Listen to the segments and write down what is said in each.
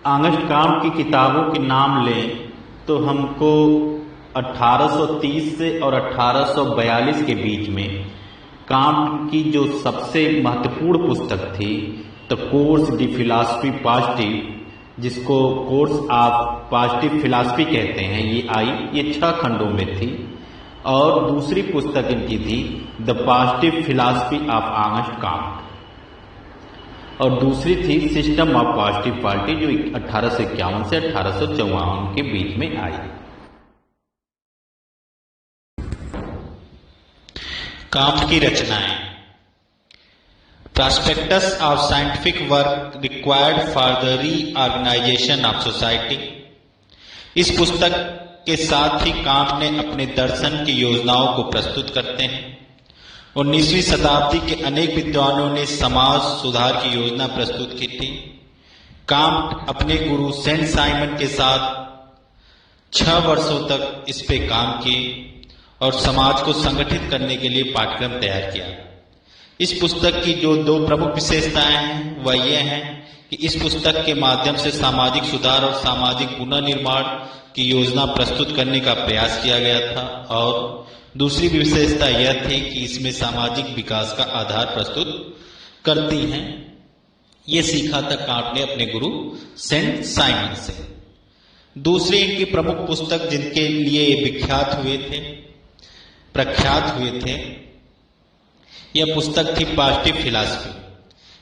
August can't की किताबों के नाम लें तो हमको 1830 से और 1842 के बीच में कांट की जो सबसे महत्वपूर्ण पुस्तक थी the course D philosophy positive, जिसको कोर्स ऑफ पॉजिटिव फिलॉसफी कहते हैं, ये आई। ये 6 खंडों में थी। और दूसरी पुस्तक इनकी थी the positive philosophy of August can't, और दूसरी थी सिस्टम ऑफ पॉजिटिव पार्टी, जो 1851 से 1854 के बीच में आई। कांट की रचनाएं। Prospectus of scientific work required for the reorganization of society. इस पुस्तक के साथ ही कांट ने अपने दर्शन की योजनाओं को प्रस्तुत करते हैं। 19वीं शताब्दी के अनेक विद्वानों ने समाज सुधार की योजना प्रस्तुत की थी। कांट अपने गुरु सेंट साइमन के साथ 6 वर्षों तक इस पे काम किए और समाज को संगठित करने के लिए पाठ्यक्रम तैयार किया। इस पुस्तक की जो 2 प्रमुख विशेषताएं हैं वह ये हैं कि इस पुस्तक के माध्यम से सामाजिक सुधार और सामाजिक पुनर्निर्माण की योजना प्रस्तुत करने का प्रयास किया गया था, और दूसरी विशेषता यह थी कि इसमें सामाजिक विकास का आधार प्रस्तुत करती हैं। ये सीखा था कांट ने अपने गुरु सेंट साइमन से। दूसरी इनकी प्रमुख पुस्तक जिनके लिए प्रख्यात हुए थे, यह पुस्तक थी पॉजिटिव फिलॉसफी।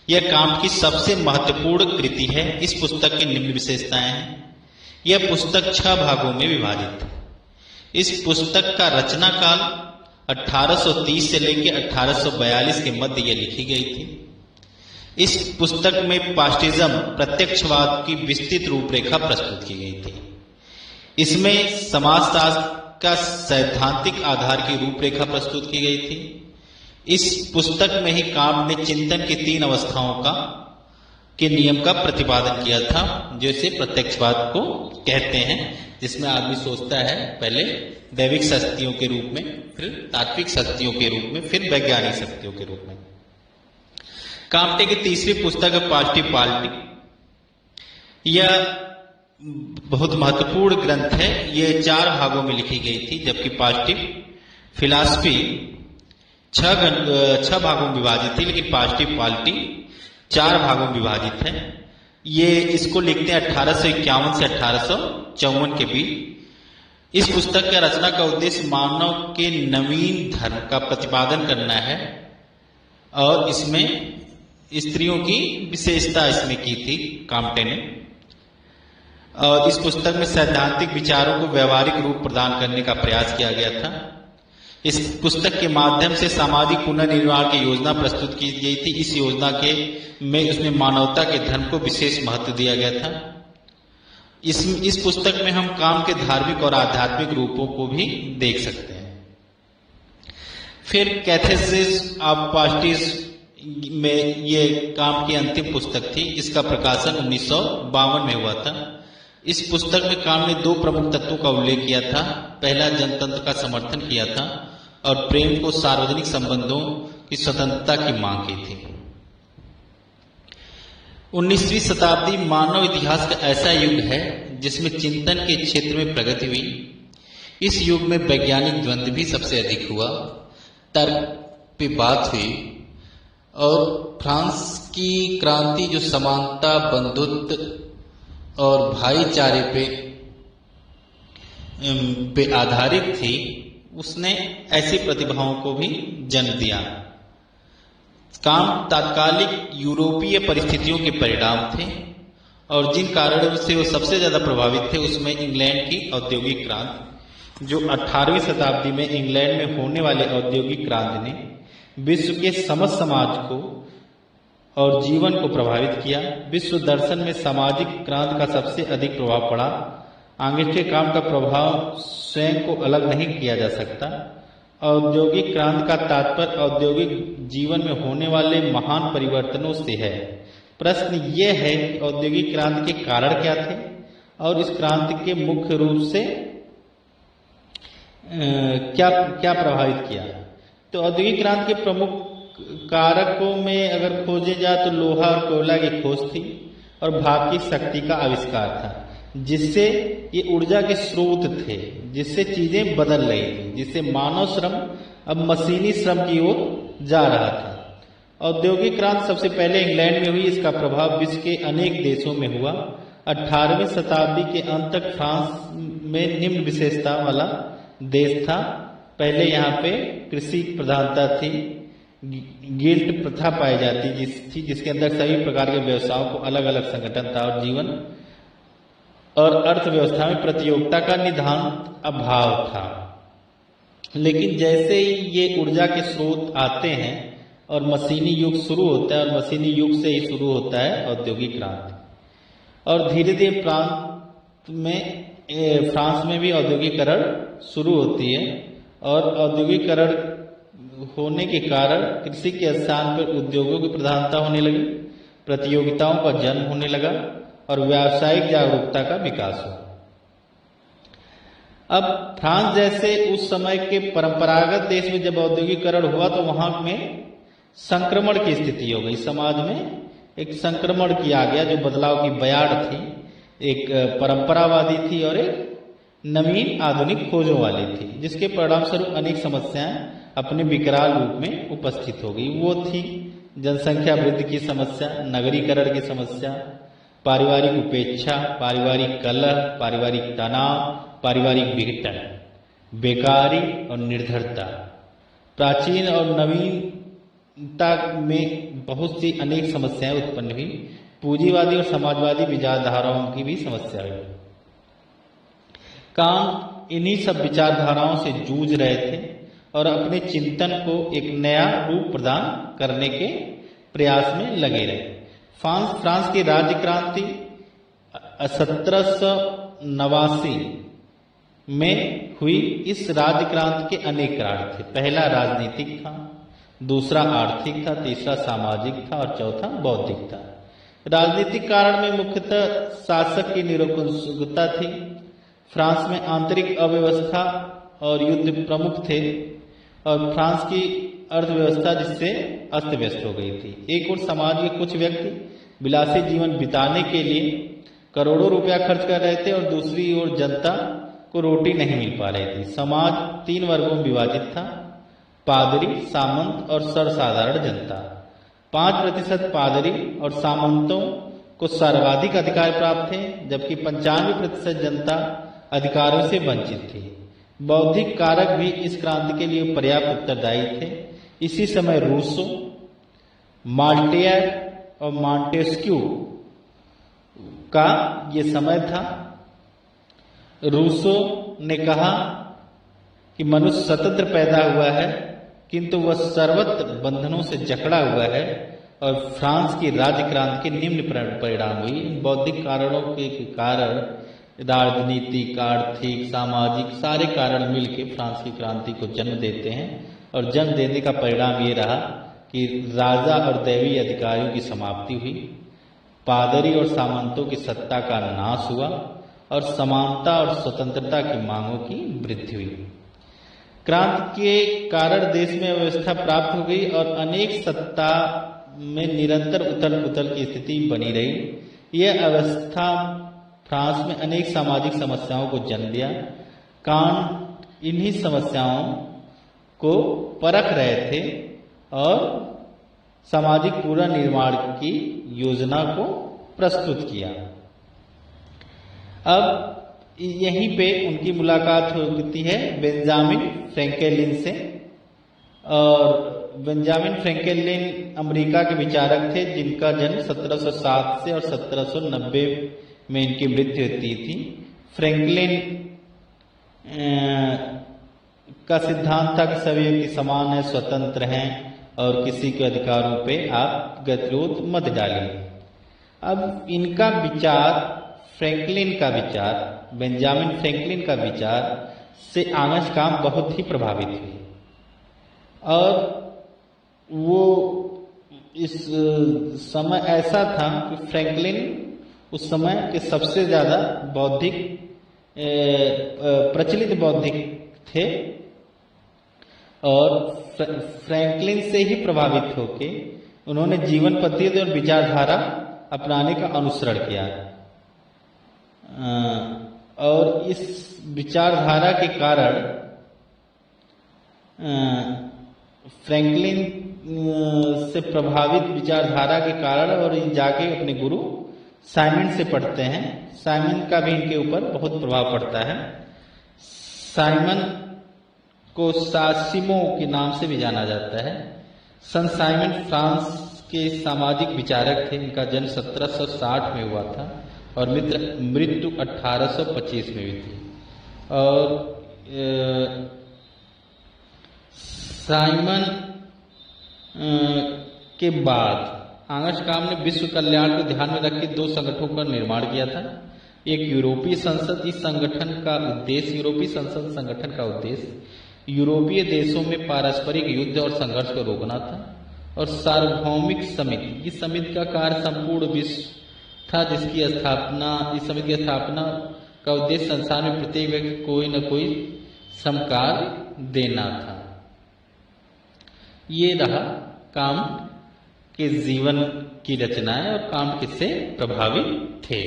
यह कांट की सबसे महत्वपूर्ण कृति है। इस पुस्तक की निम्न विशेषताएं हैं। यह पुस्तक 6 भागों में विभाजित है। इस पुस्तक का रचना काल 1830 से लेकर 1842 के मध्य यह लिखी गई थी। इस पुस्तक में पॉजिटिज्म प्रत्यक्षवाद की विस्तृत रूपरेखा प्रस्तुत की गई थी। इसमें समाजशास्त्र का सैद्धांतिक आधार की रूपरेखा प्रस्तुत की गई थी। इस पुस्तक में ही कांट ने चिंतन की 3 अवस्थाओं के नियम का प्रतिपादन किया था, जैसे प्रत्यक्षवाद को कहते हैं, जिसमें आदमी सोचता है पहले दैविक शक्तियों के रूप में, फिर तात्विक शक्तियों के रूप में, फिर वैज्ञानिक शक्तियों के रूप में। कांट की तीसरी पुस्तक है पॉजिटिव पार्टी। यह बहुत महत्वपूर्ण ग्रंथ है। यह 4 भागों में लिखी गई थी, जबकि पॉजिटिव फिलॉसफी 6 भागों में विभाजित थी, लेकिन पॉजिटिव पार्टी 4 भागों में विभाजित है। ये इसको लिखते हैं 1851 से 1854 के बीच। इस पुस्तक का रचना का उद्देश्य मानव के नवीन धर्म का प्रतिपादन करना है, और इसमें स्त्रियों की विशेषता इसमें की थी कांट ने। और इस पुस्तक में सैद्धांतिक विचारों को व्यवहारिक रूप प्रदान करने का प्रयास किया गया था। इस पुस्तक के माध्यम से सामाजिक पुनर्निर्माण की योजना प्रस्तुत की गई थी। इस योजना उसमें मानवता के धर्म को विशेष महत्व दिया गया था। इस पुस्तक में हम कांट के धार्मिक और आध्यात्मिक रूपों को भी देख सकते हैं। फिर कैथेसिस ऑफ पॉजिटिव में ये कांट की अंतिम पुस्तक थी। इसका प्रकाशन 1952 में हुआ था। इस पुस्तक में कांट ने 2 प्रमुख तत्वों का उल्लेख किया था। पहला, जनतंत्र का समर्थन किया था, और प्रेम को सार्वजनिक संबंधों की स्वतंत्रता की मांग की थी। 19वीं शताब्दी मानव इतिहास का ऐसा युग है जिसमें चिंतन के क्षेत्र में प्रगति हुई। इस युग में वैज्ञानिक द्वंद्व भी सबसे अधिक हुआ, तर्क पे बात हुई, और फ्रांस की क्रांति जो समानता, बंधुत्व और भाईचारे पे आधारित थी, उसने ऐसी प्रतिभाओं को भी जन्म दिया। कांट तात्कालिक यूरोपीय परिस्थितियों के परिणाम थे, और जिन कारणों से वो सबसे ज्यादा प्रभावित थे उसमें इंग्लैंड की औद्योगिक क्रांति, जो 18वीं शताब्दी में इंग्लैंड में होने वाले औद्योगिक क्रांति ने विश्व के समस्त समाज को और जीवन को प्रभावित किया। विश्व दर्शन में सामाजिक क्रांति का सबसे अधिक प्रभाव पड़ा। आगस्ट कांट का प्रभाव स्वयं को अलग नहीं किया जा सकता। औद्योगिक क्रांति का तात्पर्य औद्योगिक जीवन में होने वाले महान परिवर्तनों से है। प्रश्न ये है कि औद्योगिक क्रांति के कारण क्या थे, और इस क्रांति के मुख्य रूप से क्या प्रभावित किया। तो औद्योगिक क्रांति के प्रमुख कारकों में अगर खोजे जाए तो लोहा और कोयला की खोज थी, और भाप की शक्ति का आविष्कार था, जिससे ये ऊर्जा के स्रोत थे, जिससे चीजें बदल रही थी, जिससे मानव श्रम अब मशीनी श्रम की ओर जा रहा था। औद्योगिक क्रांति सबसे पहले इंग्लैंड में हुई। इसका प्रभाव विश्व के अनेक देशों में हुआ। 18वीं शताब्दी के अंत तक फ्रांस में निम्न विशेषता वाला देश था। पहले यहाँ पे कृषि प्रधानता थी, गिल्ड प्रथा पाई जाती थी, जिसके अंदर सभी प्रकार के व्यवसायों को अलग अलग संगठन था और जीवन और अर्थव्यवस्था में प्रतियोगिता का नितांत अभाव था। लेकिन जैसे ही ये ऊर्जा के स्रोत आते हैं और मशीनी युग शुरू होता है, और मशीनी युग से ही शुरू होता है औद्योगिक क्रांति, और धीरे धीरे फ्रांस में भी औद्योगिकरण शुरू होती है। और औद्योगिकरण होने के कारण कृषि के स्थान पर उद्योगों की प्रधानता होने लगी, प्रतियोगिताओं का जन्म होने लगा और व्यावसायिक जागरूकता का विकास हुआ। अब फ्रांस जैसे उस समय के परंपरागत देश में जब औद्योगिकरण हुआ तो वहां में संक्रमण की स्थिति हो गई। समाज में एक संक्रमण किया गया, जो बदलाव की बयाड़ थी, एक परंपरावादी थी और एक नवीन आधुनिक खोजों वाली थी, जिसके परिणाम स्वरूप अनेक समस्याएं अपने विकराल रूप में उपस्थित हो गई। वो थी जनसंख्या वृद्धि की समस्या, नगरीकरण की समस्या, पारिवारिक उपेक्षा, पारिवारिक कलह, पारिवारिक तनाव, पारिवारिक विघटन, बेकारी और निर्धरता। प्राचीन और नवीनता में बहुत सी अनेक समस्याएं उत्पन्न हुई। पूंजीवादी और समाजवादी विचारधाराओं की भी समस्या हुई। कांट इन्हीं सब विचारधाराओं से जूझ रहे थे और अपने चिंतन को एक नया रूप प्रदान करने के प्रयास में लगे रहे। फ्रांस की राज्य क्रांति 1789 में हुई। इस राज्य क्रांति के अनेक कारण थे। पहला राजनीतिक था, दूसरा आर्थिक था, तीसरा सामाजिक था और चौथा बौद्धिक था। राजनीतिक कारण में मुख्यतः शासक की निरंकुशता थी। फ्रांस में आंतरिक अव्यवस्था और युद्ध प्रमुख थे और फ्रांस की अर्थव्यवस्था जिससे अस्त व्यस्त हो गई थी। एक और समाज के कुछ व्यक्ति विलासी जीवन बिताने के लिए करोड़ों रुपया खर्च कर रहे थे और दूसरी ओर जनता को रोटी नहीं मिल पा रही थी। समाज 3 वर्गों में विभाजित था: पादरी, सामंत और सर्वसाधारण जनता। 5% पादरी और सामंतों को सर्वाधिक अधिकार प्राप्त थे, जबकि 95% जनता अधिकारों से वंचित थी। बौद्धिक कारक भी इस क्रांति के लिए पर्याप्त उत्तरदायी थे। इसी समय रूसो, माल्टेयर और मॉन्टेस्क्यू का ये समय था। रूसो ने कहा कि मनुष्य स्वतंत्र पैदा हुआ है, किंतु वह सर्वत्र बंधनों से जकड़ा हुआ है, और फ्रांस की राज्य क्रांति के निम्न परिणाम हुई। बौद्धिक कारणों के कारण राजनीतिक, आर्थिक, सामाजिक सारे कारण मिलकर फ्रांस की क्रांति को जन्म देते हैं, और जन्म देने का परिणाम ये रहा कि राजा और दैवीय अधिकारियों की समाप्ति हुई, पादरी और सामंतों की सत्ता का नाश हुआ और समानता और स्वतंत्रता की मांगों की वृद्धि हुई। क्रांति के कारण देश में व्यवस्था प्राप्त हो गई और अनेक सत्ता में निरंतर उथल पुथल की स्थिति बनी रही। यह अवस्था फ्रांस में अनेक सामाजिक समस्याओं को जन्म दिया। कांट इन्हीं समस्याओं को परख रहे थे और सामाजिक पुनर्निर्माण की योजना को प्रस्तुत किया। अब यहीं पे उनकी मुलाकात होती है बेंजामिन फ्रैंकलिन से, और बेंजामिन फ्रैंकलिन अमेरिका के विचारक थे, जिनका जन्म 1707 से और 1790 में इनकी मृत्यु होती थी। फ्रैंकलिन का सिद्धांत था कि सभी व्यक्ति समान है, स्वतंत्र हैं और किसी के अधिकारों पे आप गतिरोध मत डालिए। अब इनका विचार, फ्रैंकलिन का विचार, बेंजामिन फ्रैंकलिन का विचार से आंग्स काम बहुत ही प्रभावित हुई, और वो इस समय ऐसा था कि फ्रैंकलिन उस समय के सबसे ज्यादा बौद्धिक प्रचलित बौद्धिक थे, और फ्रैंकलिन से ही प्रभावित होकर उन्होंने जीवन पद्धति और विचारधारा अपनाने का अनुसरण किया। और इस विचारधारा के कारण फ्रैंकलिन से प्रभावित विचारधारा के कारण और जाके अपने गुरु साइमन से पढ़ते हैं। साइमन का भी इनके ऊपर बहुत प्रभाव पड़ता है। साइमन को सासिमो के नाम से भी जाना जाता है। संत साइमन फ्रांस के सामाजिक विचारक थे। इनका जन्म 1760 में हुआ था और मृत्यु 1825 में हुई थी। और साइमन के बाद आंगशकाम ने विश्व कल्याण को ध्यान में रख के 2 संगठनों का निर्माण किया था। एक यूरोपीय संसद। इस संगठन का उद्देश्य, यूरोपीय संसद संगठन का उद्देश्य यूरोपीय देशों में पारस्परिक युद्ध और संघर्ष को रोकना था। और सार्वभौमिक समिति, इस समिति का कार्य संपूर्ण विश्व था, जिसकी स्थापना, इस समिति की स्थापना का उद्देश्य संसार में प्रत्येक व्यक्ति कोई न कोई समकार्य देना था। ये रहा कांट के जीवन की रचनाएं और कांट किससे प्रभावित थे।